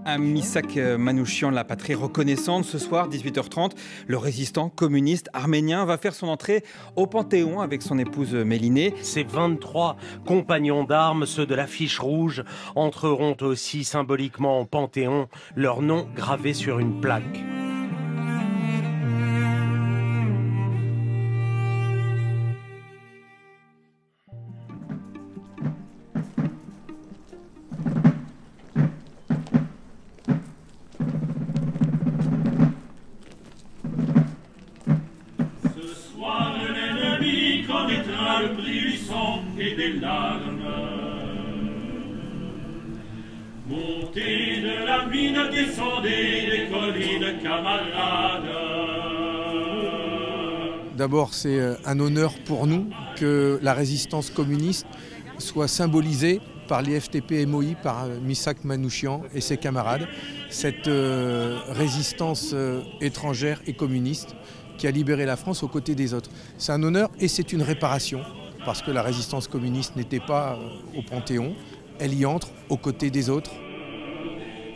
À Missak Manouchian, la patrie reconnaissante, ce soir, 18h30, le résistant communiste arménien va faire son entrée au Panthéon avec son épouse Mélinée. Ces 23 compagnons d'armes, ceux de l'affiche rouge, entreront aussi symboliquement au Panthéon, leur nom gravé sur une plaque. Le prix du sang et des larmes. Montez de la mine, descendez des collines, camarades. D'abord, c'est un honneur pour nous que la résistance communiste soit symbolisée par l'IFTP-MOI, par Missak Manouchian et ses camarades. Cette résistance étrangère et communiste qui a libéré la France aux côtés des autres. C'est un honneur et c'est une réparation, parce que la résistance communiste n'était pas au Panthéon, elle y entre aux côtés des autres.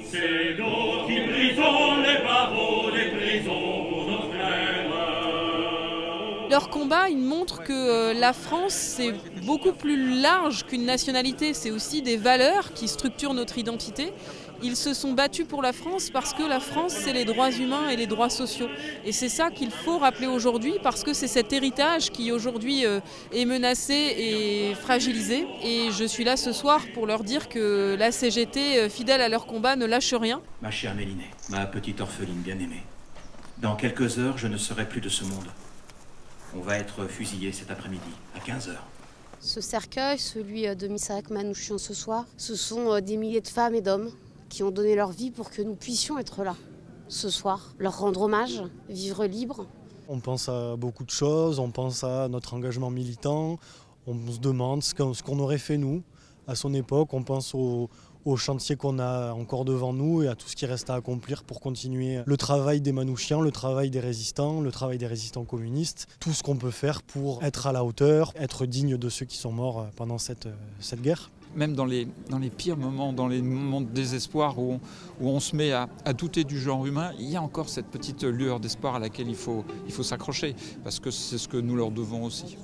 C'est nous qui brisons les barreaux des prisons pour nos frères. Leur combat, il montre que la France, c'est beaucoup plus large qu'une nationalité, c'est aussi des valeurs qui structurent notre identité. Ils se sont battus pour la France parce que la France, c'est les droits humains et les droits sociaux. Et c'est ça qu'il faut rappeler aujourd'hui parce que c'est cet héritage qui aujourd'hui est menacé et fragilisé. Et je suis là ce soir pour leur dire que la CGT, fidèle à leur combat, ne lâche rien. Ma chère Mélinée, ma petite orpheline bien-aimée, dans quelques heures, je ne serai plus de ce monde. On va être fusillés cet après-midi, à 15h. Ce cercueil, celui de Missak Manouchian ce soir, ce sont des milliers de femmes et d'hommes qui ont donné leur vie pour que nous puissions être là ce soir, leur rendre hommage, vivre libre. On pense à beaucoup de choses, on pense à notre engagement militant, on se demande ce qu'on aurait fait nous à son époque, on pense au chantier qu'on a encore devant nous et à tout ce qui reste à accomplir pour continuer le travail des Manouchians, le travail des résistants communistes, tout ce qu'on peut faire pour être à la hauteur, être digne de ceux qui sont morts pendant cette guerre. Même dans les pires moments, dans les moments de désespoir où on se met à douter du genre humain, il y a encore cette petite lueur d'espoir à laquelle il faut s'accrocher, parce que c'est ce que nous leur devons aussi.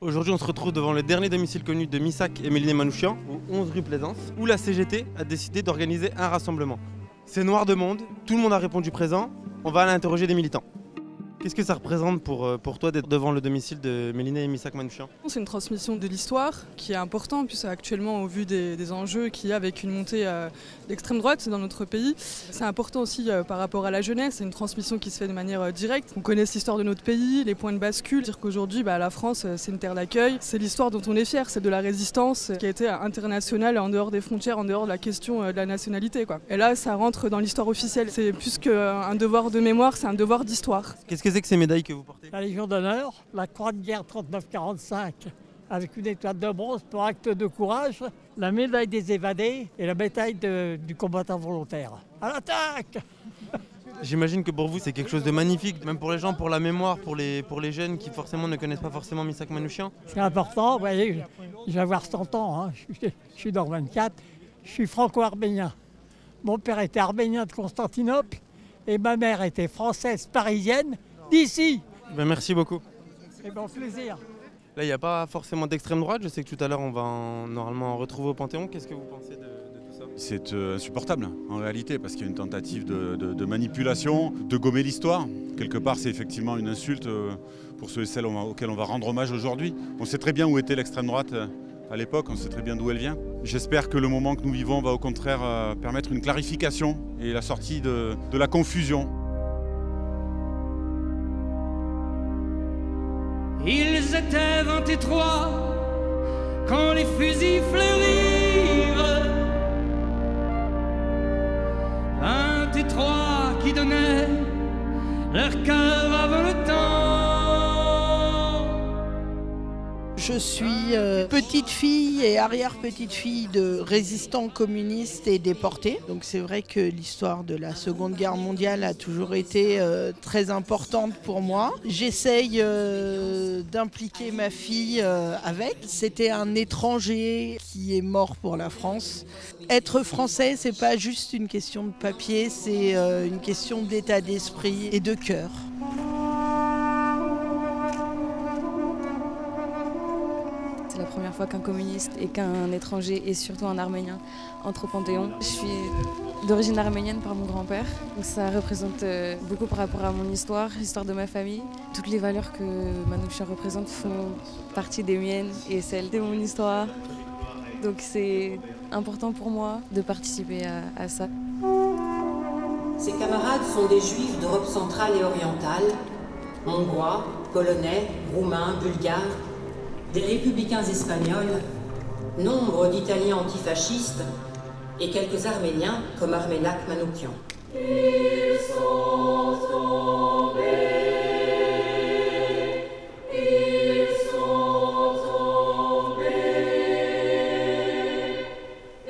Aujourd'hui, on se retrouve devant le dernier domicile connu de Missak et Mélinée Manouchian, au 11 rue Plaisance, où la CGT a décidé d'organiser un rassemblement. C'est noir de monde, tout le monde a répondu présent, on va aller interroger des militants. Qu'est-ce que ça représente pour toi d'être devant le domicile de Mélinée et Missak Manouchian? C'est une transmission de l'histoire qui est importante, puisque actuellement, au vu des enjeux qu'il y a avec une montée d'extrême droite dans notre pays, c'est important aussi par rapport à la jeunesse. C'est une transmission qui se fait de manière directe. On connaît l'histoire de notre pays, les points de bascule. Dire qu'aujourd'hui, la France, c'est une terre d'accueil. C'est l'histoire dont on est fier, c'est de la résistance qui a été internationale en dehors des frontières, en dehors de la question de la nationalité, quoi. Et là, ça rentre dans l'histoire officielle. C'est plus qu'un devoir de mémoire, c'est un devoir d'histoire. Qu'est-ce que c'est que ces médailles que vous portez? La Légion d'honneur, la Croix de guerre 39-45 avec une étoile de bronze pour acte de courage, la médaille des évadés et la médaille du combattant volontaire. À l'attaque! J'imagine que pour vous c'est quelque chose de magnifique, même pour les gens, pour la mémoire, pour les jeunes qui forcément ne connaissent pas forcément Missak Manouchian. C'est important, vous voyez, je vais avoir 100 ans, hein. Je suis dans 24, je suis franco-arménien. Mon père était arménien de Constantinople et ma mère était française parisienne d'ici. Merci beaucoup. Et bon plaisir. Là, il n'y a pas forcément d'extrême droite. Je sais que tout à l'heure, on va normalement en retrouver au Panthéon. Qu'est-ce que vous pensez de tout ça? C'est insupportable, en réalité, parce qu'il y a une tentative de manipulation, de gommer l'histoire. Quelque part, c'est effectivement une insulte pour ceux et celles auxquels on va rendre hommage aujourd'hui. On sait très bien où était l'extrême droite à l'époque, on sait très bien d'où elle vient. J'espère que le moment que nous vivons va au contraire permettre une clarification et la sortie de la confusion. Ils étaient 23 quand les fusils fleurirent. 23 qui donnaient leur cœur avant le temps. Je suis petite fille et arrière-petite-fille de résistants communistes et déportés. Donc c'est vrai que l'histoire de la Seconde Guerre mondiale a toujours été très importante pour moi. J'essaye d'impliquer ma fille avec. C'était un étranger qui est mort pour la France. Être français, c'est pas juste une question de papier, c'est une question d'état d'esprit et de cœur. C'est la première fois qu'un communiste et qu'un étranger, et surtout un Arménien, entre au Panthéon. Je suis d'origine arménienne par mon grand-père, donc ça représente beaucoup par rapport à mon histoire, l'histoire de ma famille. Toutes les valeurs que Manouchian représente font partie des miennes et celles de mon histoire. Donc c'est important pour moi de participer à ça. Ses camarades sont des juifs d'Europe centrale et orientale, hongrois, polonais, roumains, bulgares, des républicains espagnols, nombre d'Italiens antifascistes et quelques Arméniens comme Armenak Manouchian. Ils sont tombés, ils sont tombés,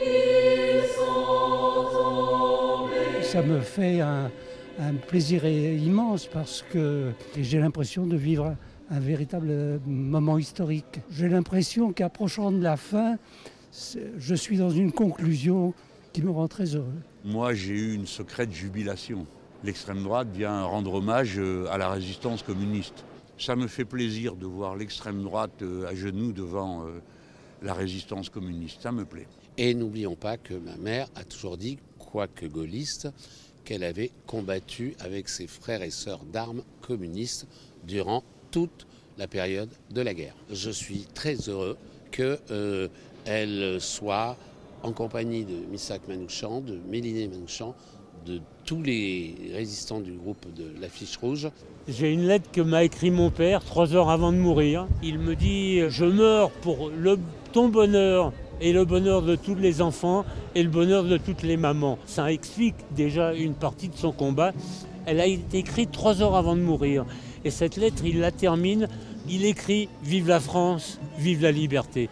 ils sont tombés. Ça me fait un plaisir immense parce que j'ai l'impression de vivre un véritable moment historique. J'ai l'impression qu'approchant de la fin, je suis dans une conclusion qui me rend très heureux. Moi, j'ai eu une secrète jubilation. L'extrême droite vient rendre hommage à la résistance communiste. Ça me fait plaisir de voir l'extrême droite à genoux devant la résistance communiste. Ça me plaît. Et n'oublions pas que ma mère a toujours dit, quoique gaulliste, qu'elle avait combattu avec ses frères et sœurs d'armes communistes durant toute la période de la guerre. Je suis très heureux qu'elle soit en compagnie de Missak Manouchian, de Méliné Manouchian, de tous les résistants du groupe de l'Affiche Rouge. J'ai une lettre que m'a écrit mon père 3 heures avant de mourir. Il me dit « Je meurs pour ton bonheur et le bonheur de tous les enfants et le bonheur de toutes les mamans ». Ça explique déjà une partie de son combat. Elle a été écrite 3 heures avant de mourir. Et cette lettre, il la termine, il écrit « Vive la France, vive la liberté ».